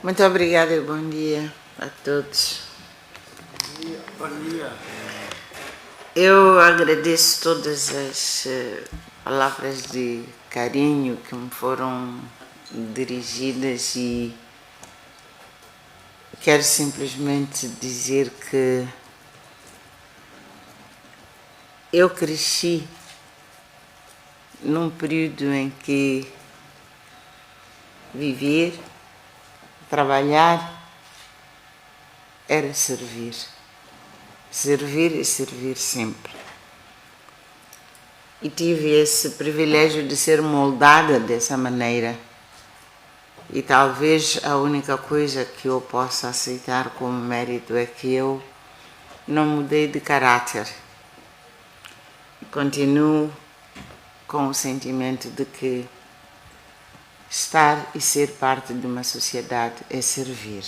Muito obrigada e bom dia a todos. Bom dia. Eu agradeço todas as palavras de carinho que me foram dirigidas e quero simplesmente dizer que eu cresci num período em que viver, trabalhar era servir. Servir e servir sempre. E tive esse privilégio de ser moldada dessa maneira. E talvez a única coisa que eu possa aceitar como mérito é que eu não mudei de caráter. Continuo com o sentimento de que estar e ser parte de uma sociedade é servir.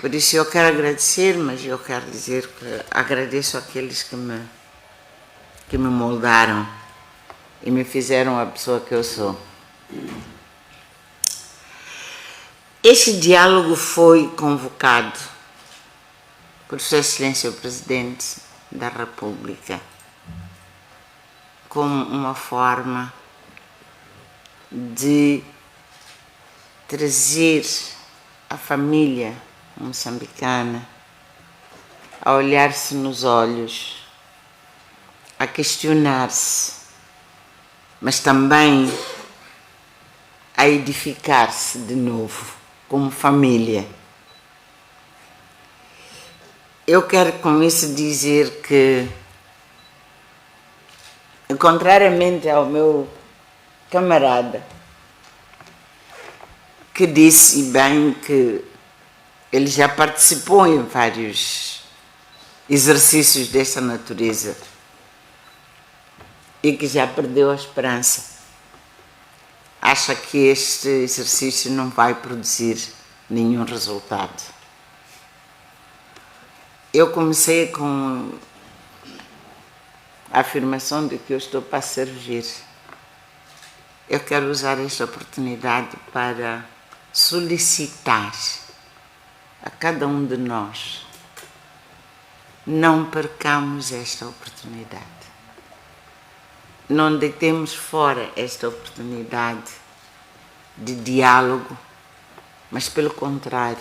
Por isso eu quero agradecer, mas eu quero dizer que agradeço àqueles que me moldaram e me fizeram a pessoa que eu sou. Este diálogo foi convocado por Sua Excelência o Presidente da República como uma forma de trazer a família moçambicana a olhar-se nos olhos, a questionar-se, mas também a edificar-se de novo como família. Eu quero com isso dizer que, contrariamente ao meu camarada, que disse bem que ele já participou em vários exercícios desta natureza e que já perdeu a esperança. Acha que este exercício não vai produzir nenhum resultado. Eu comecei com a afirmação de que eu estou para servir. Eu quero usar esta oportunidade para solicitar a cada um de nós: não percamos esta oportunidade. Não deitemos fora esta oportunidade de diálogo, mas pelo contrário,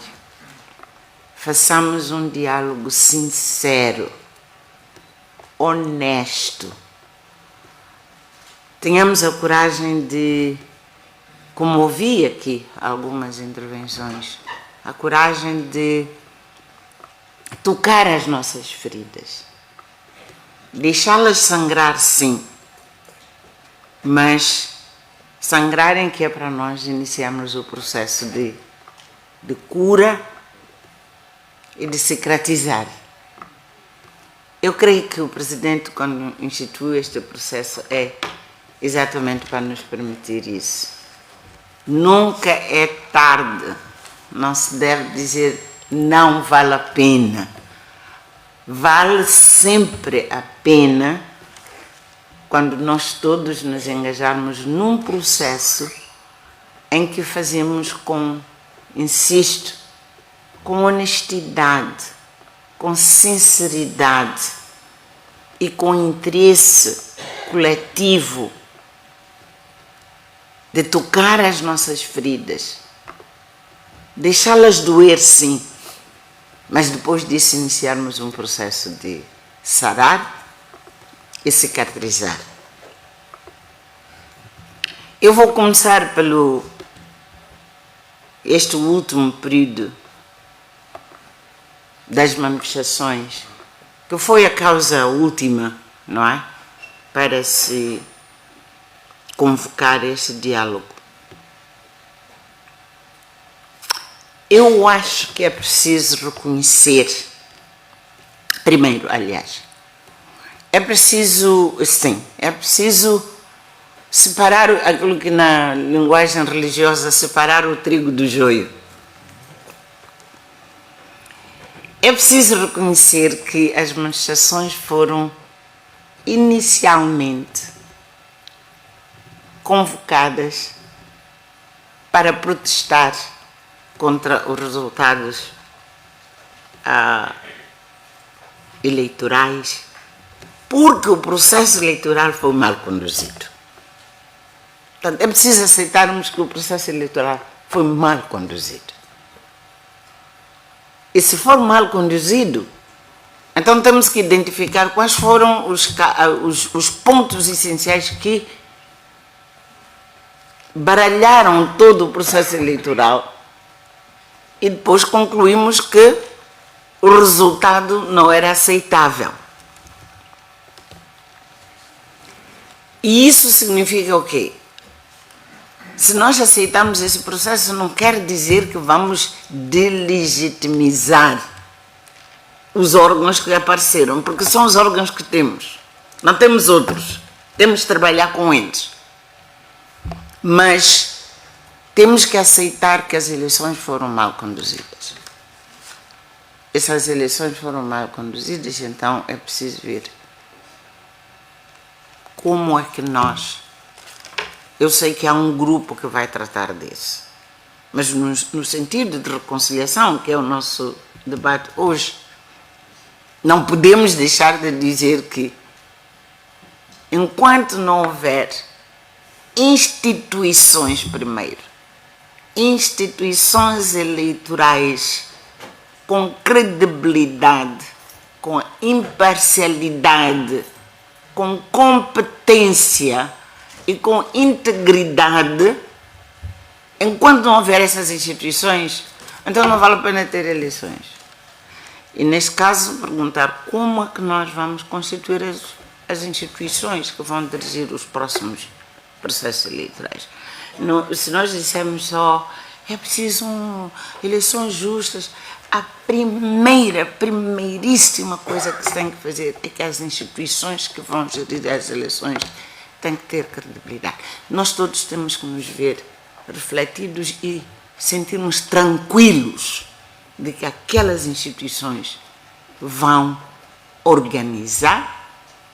façamos um diálogo sincero, honesto. Tenhamos a coragem de, como ouvi aqui algumas intervenções, a coragem de tocar as nossas feridas, deixá-las sangrar, sim, mas sangrarem que é para nós iniciarmos o processo de cura e de cicatrizar. Eu creio que o Presidente, quando instituiu este processo, é exatamente para nos permitir isso. Nunca é tarde, não se deve dizer não vale a pena. Vale sempre a pena quando nós todos nos engajarmos num processo em que fazemos com, insisto, com honestidade, com sinceridade e com interesse coletivo de tocar as nossas feridas, deixá-las doer, sim, mas depois disso iniciarmos um processo de sarar e cicatrizar. Eu vou começar pelo este último período das manifestações, que foi a causa última, não é? Para se convocar este diálogo. Eu acho que é preciso reconhecer, primeiro, aliás, é preciso separar aquilo que na linguagem religiosa, separar o trigo do joio. É preciso reconhecer que as manifestações foram inicialmente convocadas para protestar contra os resultados eleitorais, porque o processo eleitoral foi mal conduzido. Portanto, é preciso aceitarmos que o processo eleitoral foi mal conduzido. E se for mal conduzido, então temos que identificar quais foram os pontos essenciais que baralharam todo o processo eleitoral e depois concluímos que o resultado não era aceitável. E isso significa o quê? Se nós aceitamos esse processo, não quer dizer que vamos delegitimizar os órgãos que apareceram, porque são os órgãos que temos. Não temos outros. Temos de trabalhar com eles. Mas temos que aceitar que as eleições foram mal conduzidas. Essas eleições foram mal conduzidas, então é preciso ver como é que nós... Eu sei que há um grupo que vai tratar disso, mas no sentido de reconciliação, que é o nosso debate hoje, não podemos deixar de dizer que, enquanto não houver instituições primeiro, instituições eleitorais com credibilidade, com imparcialidade, com competência e com integridade, enquanto não houver essas instituições, então não vale a pena ter eleições. E neste caso, perguntar como é que nós vamos constituir as instituições que vão dirigir os próximos processos eleitorais. Se nós dissermos só, é preciso eleições justas, a primeiríssima coisa que se tem que fazer é que as instituições que vão gerir as eleições têm que ter credibilidade. Nós todos temos que nos ver refletidos e sentirmos tranquilos de que aquelas instituições vão organizar,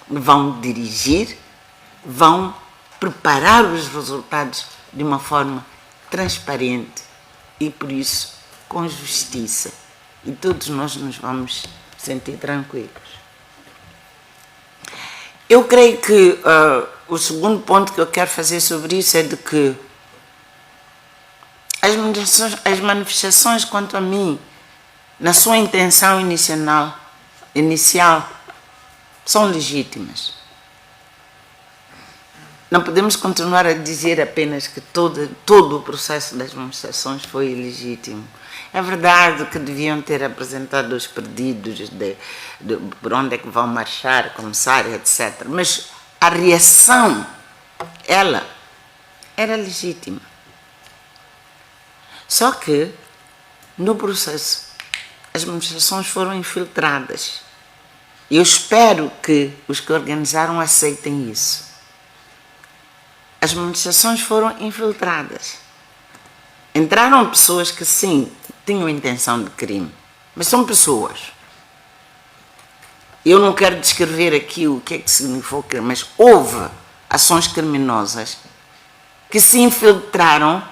vão dirigir, vão preparar os resultados de uma forma transparente e, por isso, com justiça. E todos nós nos vamos sentir tranquilos. Eu creio que o segundo ponto que eu quero fazer sobre isso é de que as manifestações quanto a mim, na sua intenção inicial, são legítimas. Não podemos continuar a dizer apenas que todo o processo das manifestações foi ilegítimo. É verdade que deviam ter apresentado os pedidos por onde é que vão marchar, começar, etc. Mas a reação, ela, era legítima. Só que, no processo, as manifestações foram infiltradas. Eu espero que os que organizaram aceitem isso. As manifestações foram infiltradas. Entraram pessoas que, sim, tinham intenção de crime, mas são pessoas. Eu não quero descrever aqui o que é que significou crime, mas houve ações criminosas que se infiltraram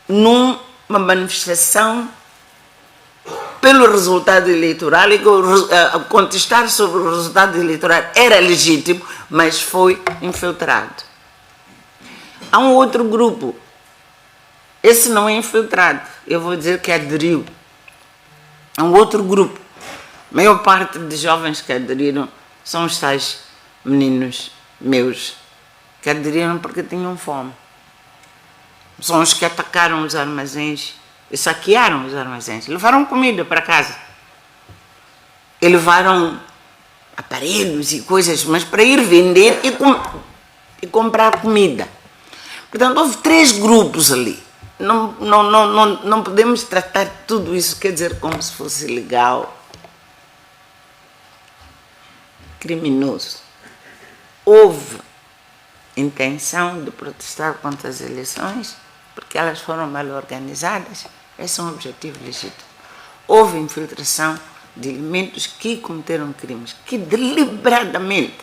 numa manifestação pelo resultado eleitoral e contestar sobre o resultado eleitoral era legítimo, mas foi infiltrado. Há um outro grupo, esse não é infiltrado, eu vou dizer que aderiu. Há um outro grupo, a maior parte de jovens que aderiram são os tais meninos meus, que aderiram porque tinham fome. São os que atacaram os armazéns e saquearam os armazéns, levaram comida para casa. E levaram aparelhos e coisas, mas para ir vender e comprar comida. Portanto, houve 3 grupos ali. Não podemos tratar tudo isso, quer dizer, como se fosse legal, criminoso. Houve intenção de protestar contra as eleições, porque elas foram mal organizadas. Esse é um objetivo legítimo. houve infiltração de elementos que cometeram crimes, que deliberadamente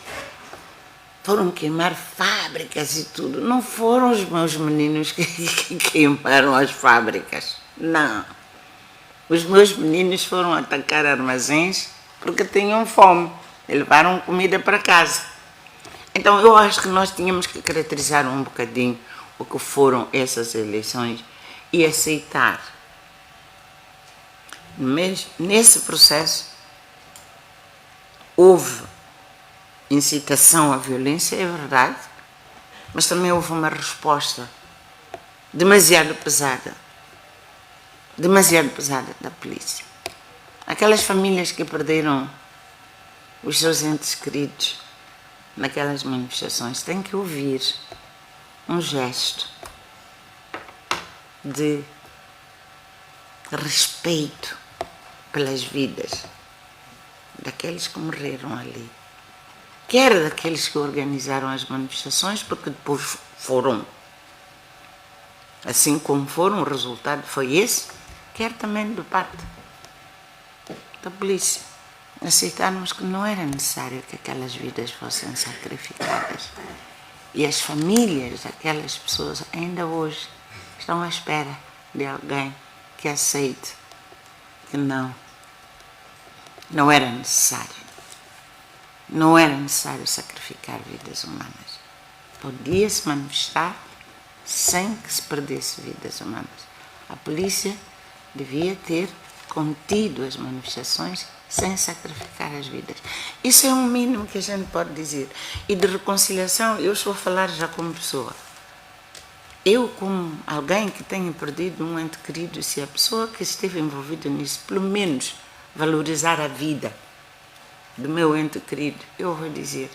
foram queimar fábricas e tudo. Não foram os meus meninos que queimaram as fábricas, não. Os meus meninos foram atacar armazéns porque tinham fome e levaram comida para casa. Então eu acho que nós tínhamos que caracterizar um bocadinho o que foram essas eleições e aceitar. Mas nesse processo houve incitação à violência, é verdade, mas também houve uma resposta demasiado pesada da polícia. Aquelas famílias que perderam os seus entes queridos naquelas manifestações têm que ouvir um gesto de respeito pelas vidas daqueles que morreram ali, quer daqueles que organizaram as manifestações, porque depois foram, assim como foram, o resultado foi esse, quer também de parte da polícia. Aceitarmos que não era necessário que aquelas vidas fossem sacrificadas. E as famílias daquelas pessoas ainda hoje estão à espera de alguém que aceite que não era necessário. Não era necessário sacrificar vidas humanas. Podia-se manifestar sem que se perdesse vidas humanas. A polícia devia ter contido as manifestações sem sacrificar as vidas. Isso é um mínimo que a gente pode dizer. E de reconciliação, eu estou a falar já como pessoa. Eu, como alguém que tenha perdido um ente querido, se a pessoa que esteve envolvida nisso, pelo menos valorizar a vida do meu ente querido, eu vou dizer,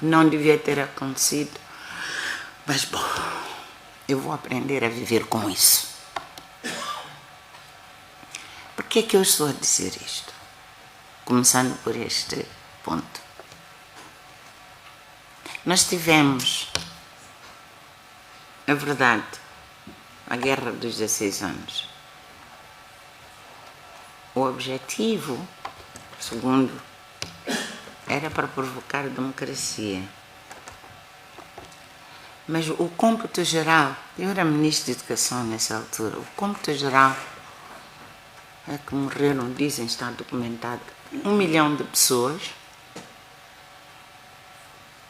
não devia ter acontecido, mas bom, eu vou aprender a viver com isso. Por que é que eu estou a dizer isto? Começando por este ponto. Nós tivemos, é verdade, a Guerra dos 16 anos. O objetivo, segundo, era para provocar a democracia. Mas o cômputo geral, eu era ministro de Educação nessa altura, o cômputo geral é que morreram, dizem, está documentado, 1 milhão de pessoas,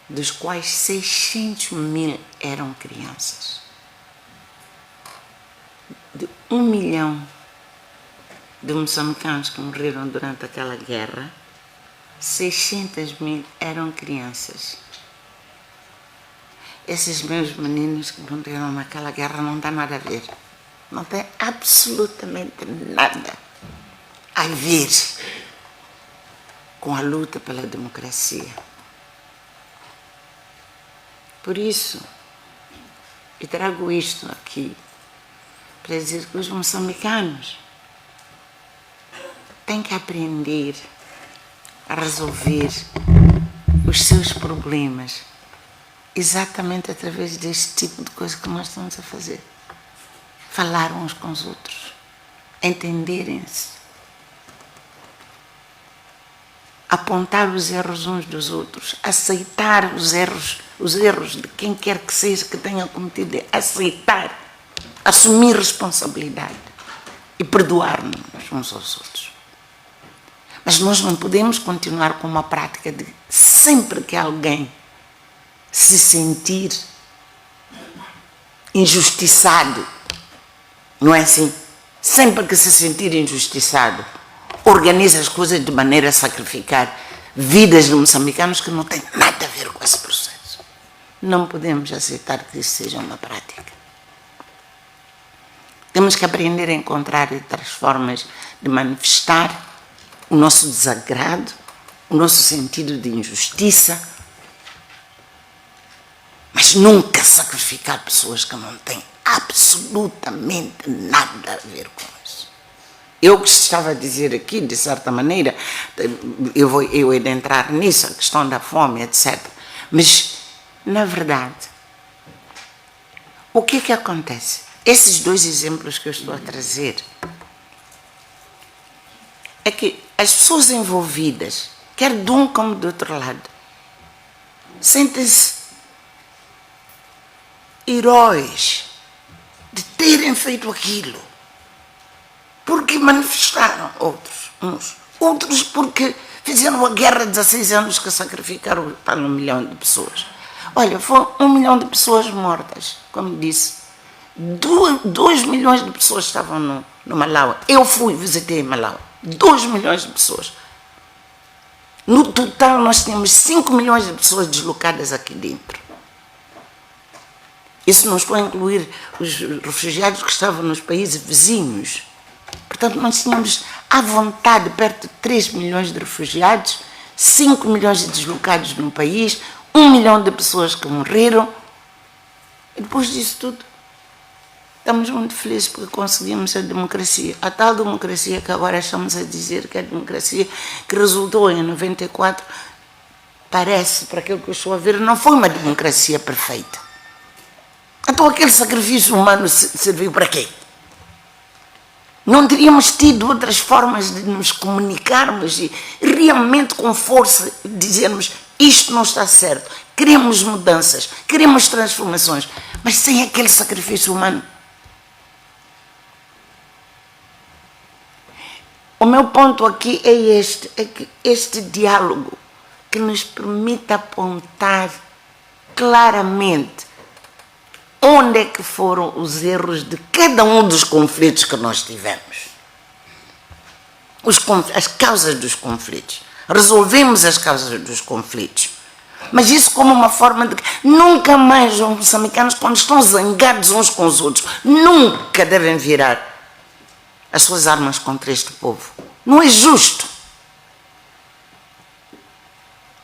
dos quais 600 mil eram crianças. De 1 milhão de moçambicanos que morreram durante aquela guerra, 600 mil eram crianças. Esses meus meninos que morreram naquela guerra não tem nada a ver. Não tem absolutamente nada a ver com a luta pela democracia. Por isso, eu trago isto aqui para dizer que os moçambicanos têm que aprender a resolver os seus problemas exatamente através deste tipo de coisa que nós estamos a fazer. Falar uns com os outros, entenderem-se, apontar os erros uns dos outros, aceitar os erros de quem quer que seja que tenha cometido, aceitar, assumir responsabilidade e perdoar-nos uns aos outros. Mas nós não podemos continuar com uma prática de sempre que alguém se sentir injustiçado, não é assim? Sempre que se sentir injustiçado, organiza as coisas de maneira a sacrificar vidas de moçambicanos que não têm nada a ver com esse processo. Não podemos aceitar que isso seja uma prática. Temos que aprender a encontrar outras formas de manifestar o nosso desagrado, o nosso sentido de injustiça, mas nunca sacrificar pessoas que não têm absolutamente nada a ver com isso. Eu que estava a dizer aqui, de certa maneira, eu ia entrar nisso, a questão da fome, etc. Mas, na verdade, o que acontece? Esses dois exemplos que eu estou a trazer é que as pessoas envolvidas, quer de um como do outro lado, sentem-se heróis de terem feito aquilo, porque manifestaram outros porque fizeram a guerra de 16 anos que sacrificaram para 1 milhão de pessoas. Olha, foi 1 milhão de pessoas mortas, como disse. 2 milhões de pessoas estavam no Malau. Eu visitei Malau. 2 milhões de pessoas. No total, nós tínhamos 5 milhões de pessoas deslocadas aqui dentro. Isso não estou a incluir os refugiados que estavam nos países vizinhos. Portanto, nós tínhamos à vontade perto de 3 milhões de refugiados, 5 milhões de deslocados no país, 1 milhão de pessoas que morreram. E depois disso tudo, estamos muito felizes porque conseguimos a democracia. A tal democracia que agora estamos a dizer que é a democracia que resultou em 94, parece, para aquilo que eu estou a ver, não foi uma democracia perfeita. Então aquele sacrifício humano serviu para quê? Não teríamos tido outras formas de nos comunicarmos e realmente com força dizermos isto não está certo, queremos mudanças, queremos transformações, mas sem aquele sacrifício humano. O meu ponto aqui é que este diálogo que nos permite apontar claramente onde é que foram os erros de cada um dos conflitos que nós tivemos. As causas dos conflitos. Resolvemos as causas dos conflitos. Mas isso como uma forma de... Nunca mais os moçambicanos, quando estão zangados uns com os outros, nunca devem virar as suas armas contra este povo. Não é justo.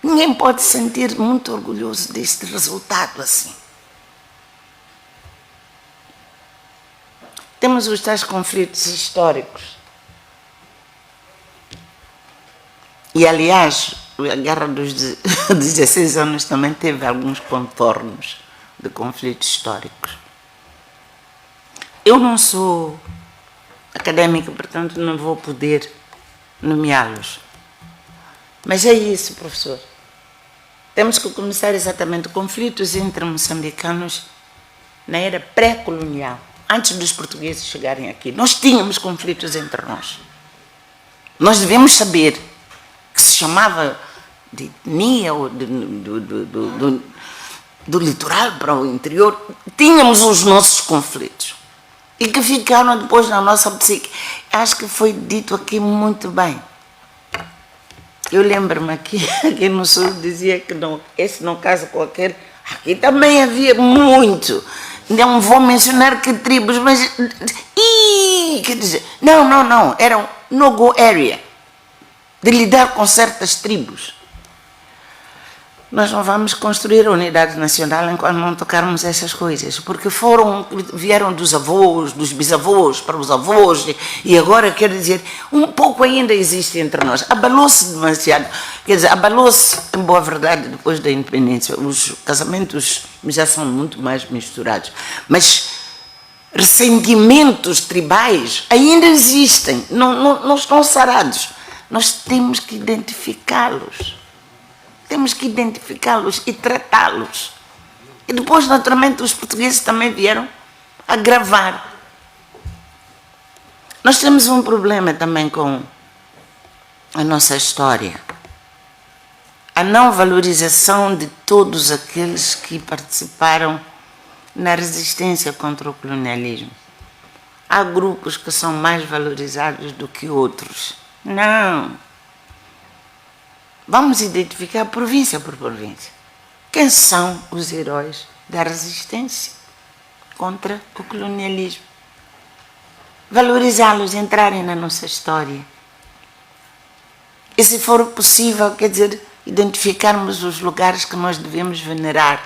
Ninguém pode se sentir muito orgulhoso deste resultado assim. Temos os tais conflitos históricos. E, aliás, a Guerra dos 16 anos também teve alguns contornos de conflitos históricos. Eu não sou académica, portanto não vou poder nomeá-los. Mas é isso, professor. Temos que começar exatamente conflitos entre moçambicanos na era pré-colonial. Antes dos portugueses chegarem aqui, nós tínhamos conflitos entre nós. Nós devemos saber que se chamava de etnia ou do litoral para o interior, tínhamos os nossos conflitos e que ficaram depois na nossa psique. Acho que foi dito aqui muito bem. Eu lembro-me aqui no Sul dizia que não, esse não casa com aquele. Aqui também havia muito. Não vou mencionar que tribos, mas... quer dizer, não. Era um no-go area de lidar com certas tribos. Nós não vamos construir a unidade nacional enquanto não tocarmos essas coisas, porque vieram dos avós, dos bisavós para os avós, e agora, quer dizer, um pouco ainda existe entre nós. Abalou-se demasiado, quer dizer, abalou-se, em boa verdade, depois da independência. Os casamentos já são muito mais misturados, mas ressentimentos tribais ainda existem, não estão sarados. Nós temos que identificá-los. Temos que identificá-los e tratá-los. E depois, naturalmente, os portugueses também vieram agravar. Nós temos um problema também com a nossa história. A não valorização de todos aqueles que participaram na resistência contra o colonialismo. Há grupos que são mais valorizados do que outros. Não. Vamos identificar província por província. Quem são os heróis da resistência contra o colonialismo? Valorizá-los, entrarem na nossa história. E se for possível, quer dizer, identificarmos os lugares que nós devemos venerar.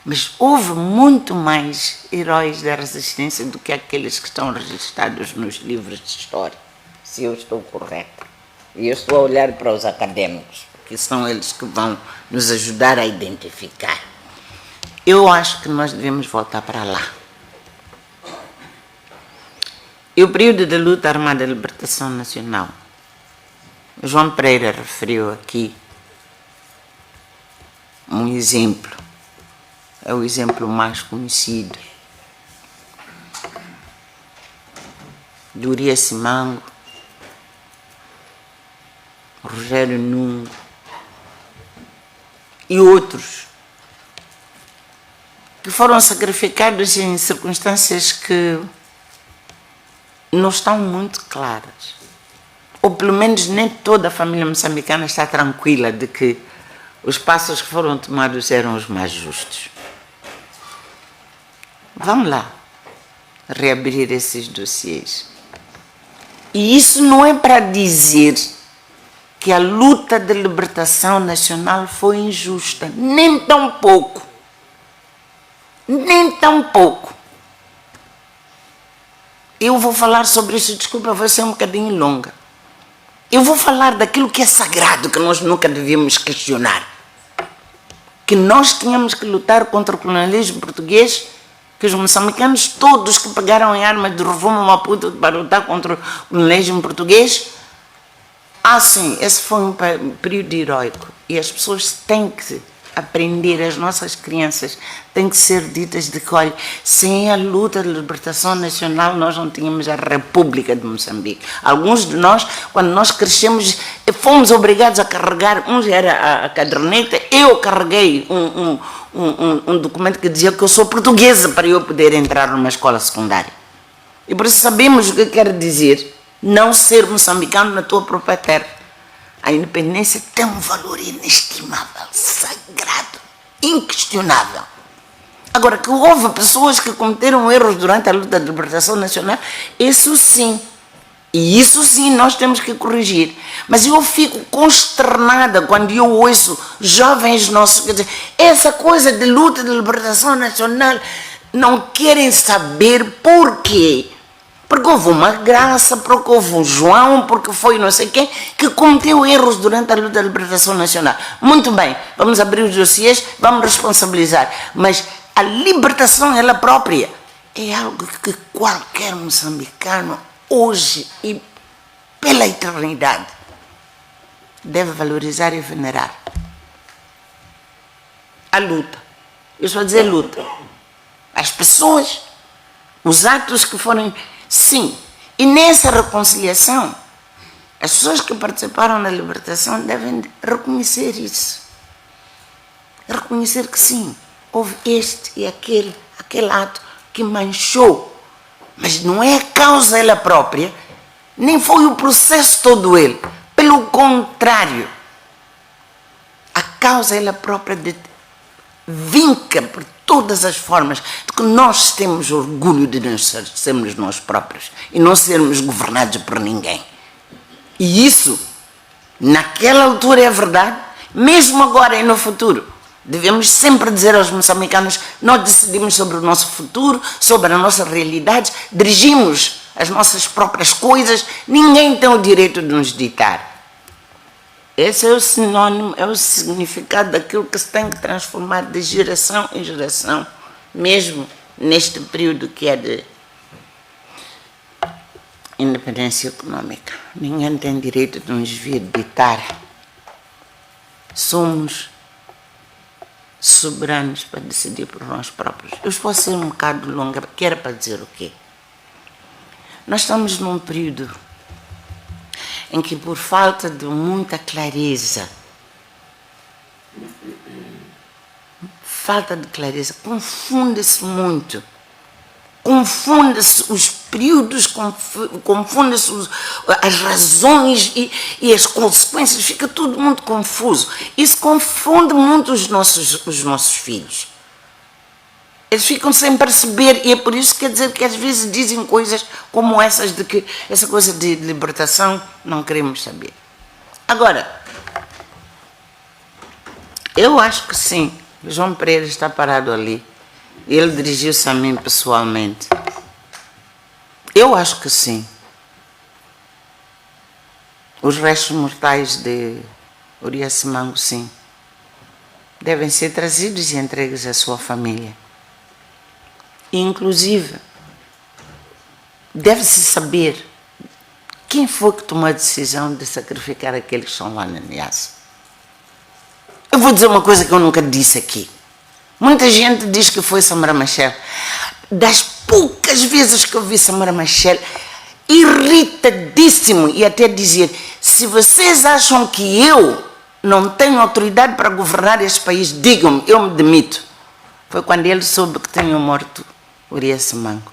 Mas houve muito mais heróis da resistência do que aqueles que estão registrados nos livros de história, se eu estou correta. E eu estou a olhar para os académicos, que são eles que vão nos ajudar a identificar. Eu acho que nós devemos voltar para lá. E o período da luta armada de libertação nacional. João Pereira referiu aqui um exemplo. É o exemplo mais conhecido. De Urias Simango, Rogério Nungo e outros que foram sacrificados em circunstâncias que não estão muito claras. Ou pelo menos nem toda a família moçambicana está tranquila de que os passos que foram tomados eram os mais justos. Vamos lá reabrir esses dossiês. E isso não é para dizer que a luta de libertação nacional foi injusta, nem tão pouco. Nem tão pouco. Eu vou falar sobre isso, desculpa, vai ser um bocadinho longa. Eu vou falar daquilo que é sagrado, que nós nunca devíamos questionar. Que nós tínhamos que lutar contra o colonialismo português, que os moçambicanos todos que pegaram em armas de Rovuma Maputo para lutar contra o colonialismo português, sim, esse foi um período heróico. E as pessoas têm que aprender, as nossas crianças têm que ser ditas de que, olha, sem a luta de libertação nacional nós não tínhamos a República de Moçambique. Alguns de nós, quando nós crescemos, fomos obrigados a carregar, uns era a caderneta, eu carreguei um documento que dizia que eu sou portuguesa para eu poder entrar numa escola secundária. E por isso sabemos o que quer dizer não ser moçambicano na tua própria terra. A independência tem um valor inestimável, sagrado, inquestionável. Agora, que houve pessoas que cometeram erros durante a luta de libertação nacional, isso sim. E isso sim nós temos que corrigir. Mas eu fico consternada quando eu ouço jovens nossos que dizem essa coisa de luta de libertação nacional, não querem saber por quê. Porque houve uma Graça, porque houve um João, porque foi não sei quem, que cometeu erros durante a luta da libertação nacional. Muito bem, vamos abrir os dossiês, vamos responsabilizar. Mas a libertação ela própria é algo que qualquer moçambicano, hoje e pela eternidade, deve valorizar e venerar. A luta. Eu só dizer luta. As pessoas, os atos que foram... Sim, e nessa reconciliação, as pessoas que participaram da libertação devem reconhecer isso. Reconhecer que sim, houve este e aquele ato que manchou, mas não é a causa ela própria, nem foi o processo todo ele. Pelo contrário, a causa ela própria vinca por todas as formas de que nós temos orgulho de nós sermos nós próprios e não sermos governados por ninguém. E isso, naquela altura é verdade, mesmo agora e no futuro. Devemos sempre dizer aos moçambicanos, nós decidimos sobre o nosso futuro, sobre a nossa realidade, dirigimos as nossas próprias coisas, ninguém tem o direito de nos ditar. Esse é o sinônimo, é o significado daquilo que se tem que transformar de geração em geração, mesmo neste período que é de independência econômica. Ninguém tem direito de nos vir ditar. Somos soberanos para decidir por nós próprios. Eu posso ser um bocado longa, que era para dizer o quê? Nós estamos num período em que, por falta de muita clareza, confunde-se muito. Confunde-se os períodos, confunde-se as razões e as consequências, fica tudo muito confuso. Isso confunde muito os nossos filhos. Eles ficam sem perceber, e é por isso que quer dizer que às vezes dizem coisas como essas, de que essa coisa de libertação não queremos saber. Agora, eu acho que sim, o João Pereira está parado ali, ele dirigiu-se a mim pessoalmente. Eu acho que sim. Os restos mortais de Urias Simango, sim, devem ser trazidos e entregues à sua família. Inclusive, deve-se saber quem foi que tomou a decisão de sacrificar aqueles que estão lá na Niassa. Eu vou dizer uma coisa que eu nunca disse aqui. Muita gente diz que foi Samara Machel. Das poucas vezes que eu vi Samara Machel, irritadíssimo, e até dizer, se vocês acham que eu não tenho autoridade para governar este país, digam-me, eu me demito. Foi quando ele soube que tinham morto Urias Simango.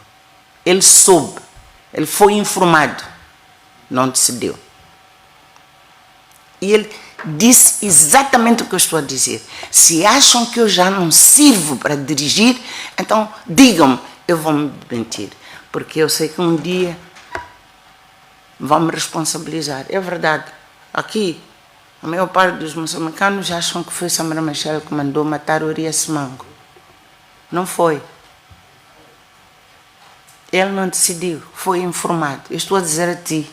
Ele soube, ele foi informado, não decidiu. E ele disse exatamente o que eu estou a dizer. Se acham que eu já não sirvo para dirigir, então digam-me, eu vou me demitir. Porque eu sei que um dia vão me responsabilizar. É verdade. Aqui, a maior parte dos moçambicanos acham que foi Samara Machel que mandou matar Urias Simango. Não foi. Ele não decidiu, foi informado. Eu estou a dizer a ti,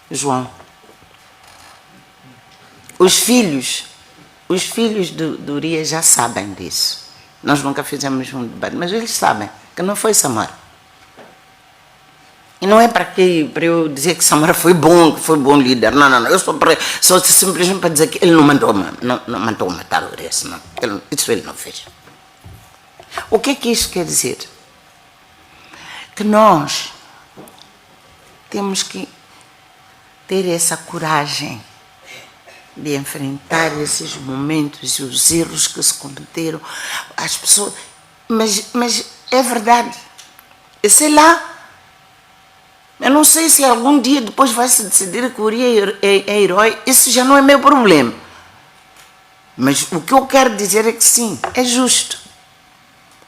João. Os filhos do Urias já sabem disso. Nós nunca fizemos um debate, mas eles sabem que não foi Samara. E não é para eu dizer que Samara foi bom líder. Não. Eu só simplesmente para dizer que ele não mandou matar o Urias, não. Isso ele não fez. O que é que isto quer dizer? Que nós temos que ter essa coragem de enfrentar esses momentos e os erros que se cometeram. As pessoas... Mas é verdade. Eu sei lá. Eu não sei se algum dia depois vai se decidir que o Urias é herói. Isso já não é meu problema. Mas o que eu quero dizer é que sim, é justo.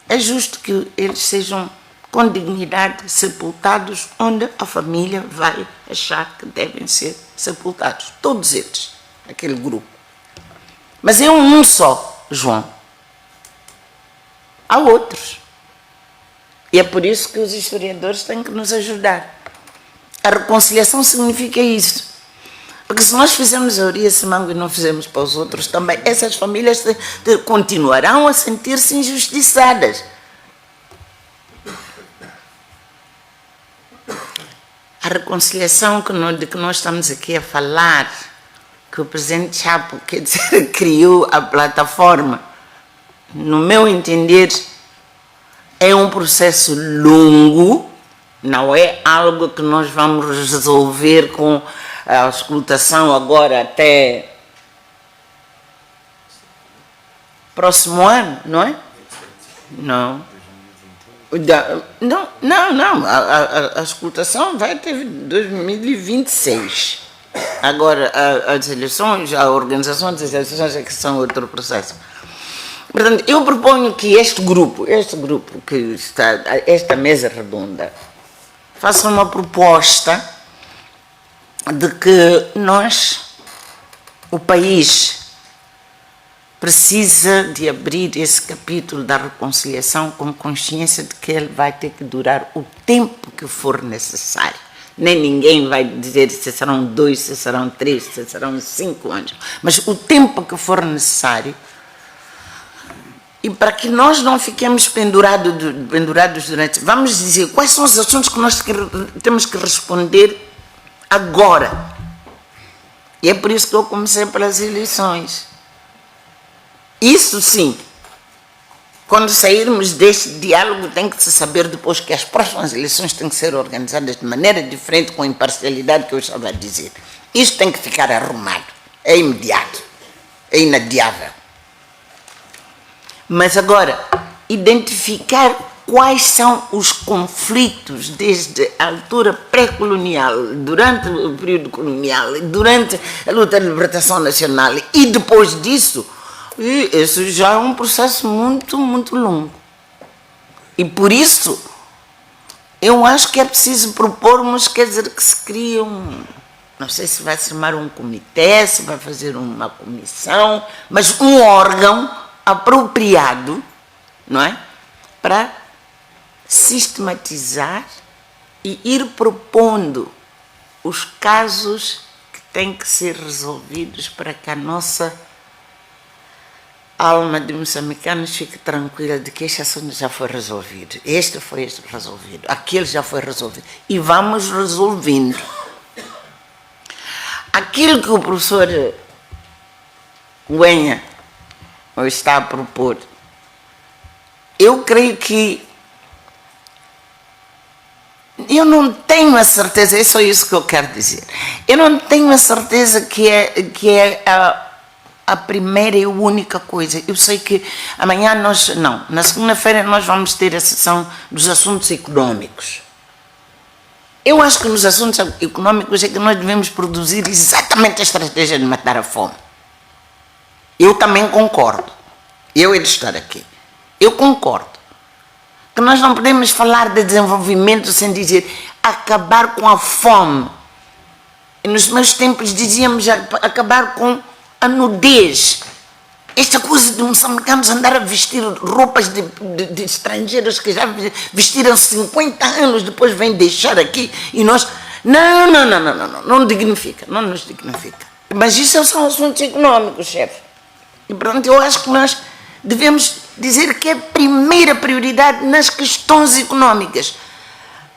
É justo que eles sejam com dignidade sepultados onde a família vai achar que devem ser sepultados. Todos eles, aquele grupo. Mas é um só, João. Há outros. E é por isso que os historiadores têm que nos ajudar. A reconciliação significa isso. Porque se nós fizermos a Urias Simango e não fizermos para os outros também, essas famílias continuarão a sentir-se injustiçadas. A reconciliação de que nós estamos aqui a falar, que o presidente Chapo, quer dizer, criou a plataforma, no meu entender, é um processo longo, não é algo que nós vamos resolver com a escutação agora até próximo ano, não é? Não. Não. A escutação vai até 2026. Agora, as eleições, a organização das eleições é que são outro processo. Portanto, eu proponho que este grupo que está, esta mesa redonda, faça uma proposta de que o país, precisa de abrir esse capítulo da reconciliação com consciência de que ele vai ter que durar o tempo que for necessário. Nem ninguém vai dizer se serão 2, se serão 3, se serão 5 anos, mas o tempo que for necessário. E para que nós não fiquemos pendurados durante... Vamos dizer, quais são os assuntos que nós temos que responder agora. E é por isso que eu comecei pelas eleições. Isso sim, quando sairmos deste diálogo, tem que se saber depois que as próximas eleições têm que ser organizadas de maneira diferente, com a imparcialidade que eu estava a dizer. Isso tem que ficar arrumado, é imediato, é inadiável. Mas agora, identificar quais são os conflitos desde a altura pré-colonial, durante o período colonial, durante a luta de libertação nacional e depois disso. E isso já é um processo muito, muito longo. E por isso, eu acho que é preciso propormos, quer dizer, que se crie não sei se vai se chamar um comitê, se vai fazer uma comissão, mas um órgão apropriado, não é? Para sistematizar e ir propondo os casos que têm que ser resolvidos para que a nossa a alma de moçambicanos fique tranquila de que este assunto já foi resolvido. Este foi resolvido, aquele já foi resolvido. E vamos resolvendo. Aquilo que o professor Nguyen está a propor, eu creio que eu não tenho a certeza, é só isso que eu quero dizer. Eu não tenho a certeza que é a primeira e única coisa. Eu sei que amanhã na segunda-feira nós vamos ter a sessão dos assuntos econômicos. Eu acho que nos assuntos econômicos é que nós devemos produzir exatamente a estratégia de matar a fome. Eu também concordo. Eu he de estar aqui. Eu concordo. Que nós não podemos falar de desenvolvimento sem dizer acabar com a fome. E nos meus tempos dizíamos acabar com a nudez. Esta coisa de moçambicanos andar a vestir roupas de estrangeiros que já vestiram 50 anos, depois vêm deixar aqui e nós... Não dignifica, não nos dignifica. Mas isso são assuntos econômicos, chefe. E pronto, eu acho que nós devemos dizer que é a primeira prioridade nas questões econômicas.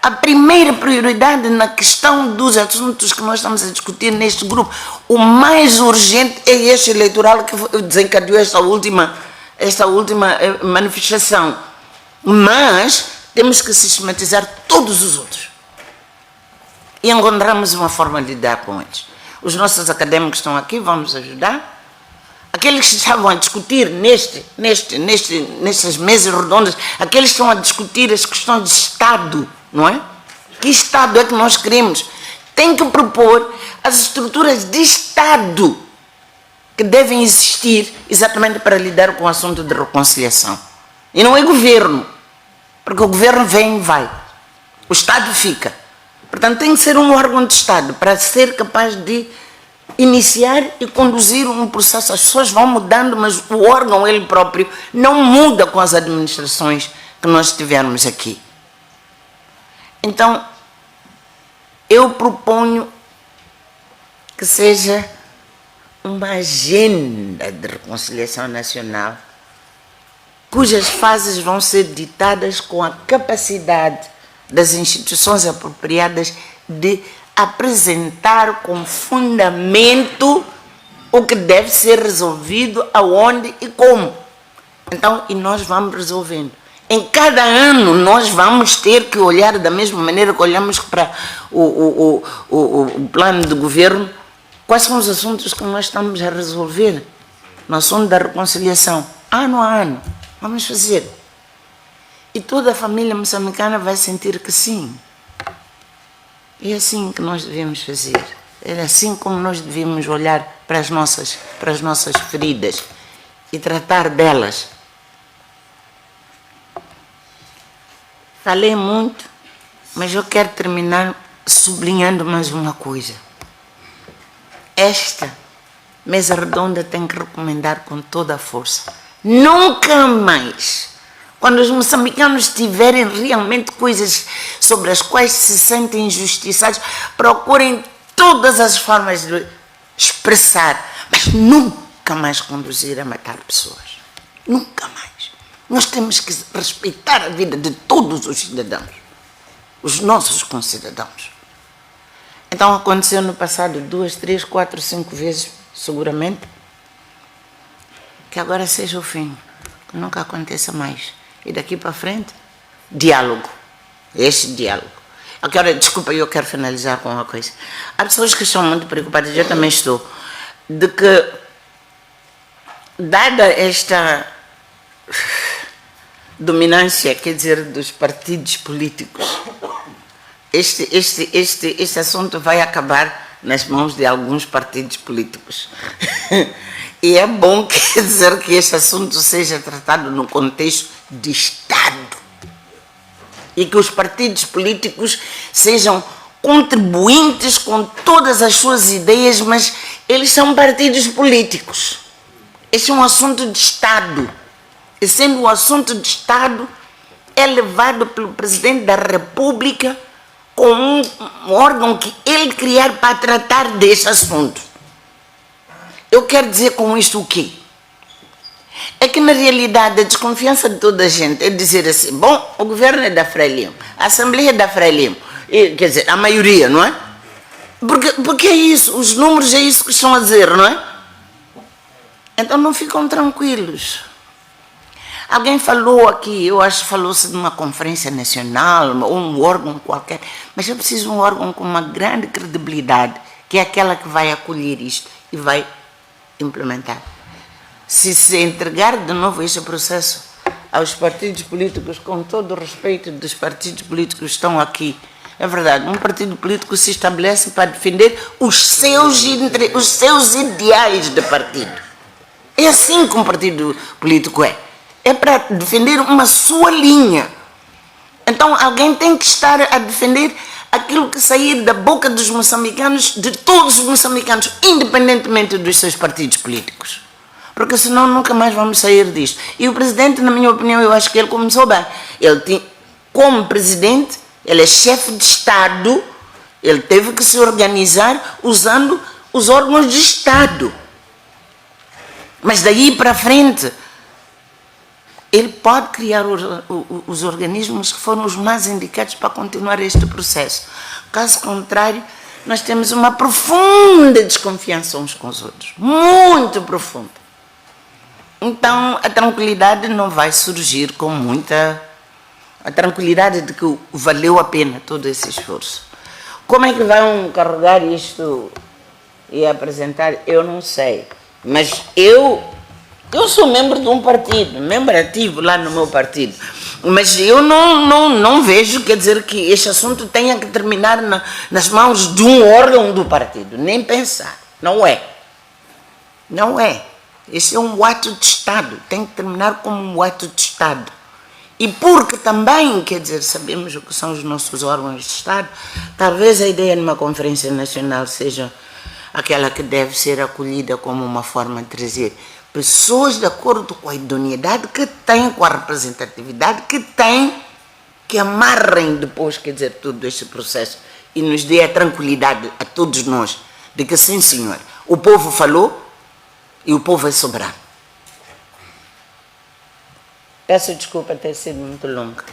A primeira prioridade na questão dos assuntos que nós estamos a discutir neste grupo. O mais urgente é este eleitoral que desencadeou esta última manifestação. Mas temos que sistematizar todos os outros. E encontramos uma forma de lidar com eles. Os nossos académicos estão aqui, vão nos ajudar. Aqueles que estavam a discutir nestas mesas redondas, aqueles que estão a discutir as questões de Estado, não é? Que Estado é que nós queremos? Tem que propor as estruturas de Estado que devem existir exatamente para lidar com o assunto de reconciliação. E não é governo, porque o governo vem e vai. O Estado fica. Portanto, tem que ser um órgão de Estado para ser capaz de iniciar e conduzir um processo. As pessoas vão mudando, mas o órgão ele próprio não muda com as administrações que nós tivermos aqui. Então, eu proponho que seja uma agenda de reconciliação nacional cujas fases vão ser ditadas com a capacidade das instituições apropriadas de apresentar com fundamento o que deve ser resolvido, aonde e como. Então, e nós vamos resolvendo. Em cada ano nós vamos ter que olhar da mesma maneira que olhamos para o plano de governo, quais são os assuntos que nós estamos a resolver no assunto da reconciliação. Ano a ano, vamos fazer. E toda a família moçambicana vai sentir que sim. É assim que nós devemos fazer. É assim como nós devemos olhar para as nossas feridas e tratar delas. Falei muito, mas eu quero terminar sublinhando mais uma coisa. Esta mesa redonda tem que recomendar com toda a força. Nunca mais, quando os moçambicanos tiverem realmente coisas sobre as quais se sentem injustiçados, procurem todas as formas de expressar, mas nunca mais conduzir a matar pessoas. Nunca mais. Nós temos que respeitar a vida de todos os cidadãos, os nossos concidadãos. Então aconteceu no passado 2, 3, 4, 5 vezes, seguramente, que agora seja o fim, que nunca aconteça mais. E daqui para frente, diálogo. Este diálogo. Desculpa, eu quero finalizar com uma coisa. Há pessoas que estão muito preocupadas, eu também estou, de que, dada esta dominância, quer dizer, dos partidos políticos, este assunto vai acabar nas mãos de alguns partidos políticos. E é bom, quer dizer, que este assunto seja tratado no contexto de Estado. E que os partidos políticos sejam contribuintes com todas as suas ideias, mas eles são partidos políticos. Este é um assunto de Estado. E sendo um assunto de Estado, é levado pelo Presidente da República com um órgão que ele criar para tratar deste assunto. Eu quero dizer com isto o quê? É que na realidade a desconfiança de toda a gente é dizer assim, bom, o governo é da Frelimo, a Assembleia é da Frelimo, quer dizer, a maioria, não é? Porque é isso, os números é isso que estão a dizer, não é? Então não ficam tranquilos. Alguém falou aqui, eu acho que falou-se de uma conferência nacional, ou um órgão qualquer, mas é preciso um órgão com uma grande credibilidade, que é aquela que vai acolher isto e vai implementar. Se se entregar de novo este processo aos partidos políticos, com todo o respeito dos partidos políticos que estão aqui, é verdade, um partido político se estabelece para defender os seus ideais de partido. É assim que um partido político é. É para defender uma sua linha. Então alguém tem que estar a defender aquilo que sair da boca dos moçambicanos, de todos os moçambicanos, independentemente dos seus partidos políticos. Porque senão nunca mais vamos sair disto. E o presidente, na minha opinião, eu acho que ele começou bem. Como presidente, ele é chefe de Estado, ele teve que se organizar usando os órgãos de Estado. Mas daí para frente, ele pode criar os organismos que foram os mais indicados para continuar este processo. Caso contrário, nós temos uma profunda desconfiança uns com os outros. Muito profunda. Então, a tranquilidade não vai surgir com muita... A tranquilidade de que valeu a pena todo esse esforço. Como é que vão carregar isto e apresentar? Eu não sei. Mas eu sou membro de um partido, membro ativo lá no meu partido. Mas eu não vejo, quer dizer, que este assunto tenha que terminar nas mãos de um órgão do partido. Nem pensar. Não é. Não é. Esse é um ato de Estado. Tem que terminar como um ato de Estado. E porque também, quer dizer, sabemos o que são os nossos órgãos de Estado, talvez a ideia de uma conferência nacional seja aquela que deve ser acolhida como uma forma de trazer pessoas de acordo com a idoneidade que têm, com a representatividade que têm, que amarrem depois, quer dizer, todo este processo e nos dê a tranquilidade a todos nós de que sim, senhor, o povo falou e o povo é soberano. Peço desculpa ter sido muito longa.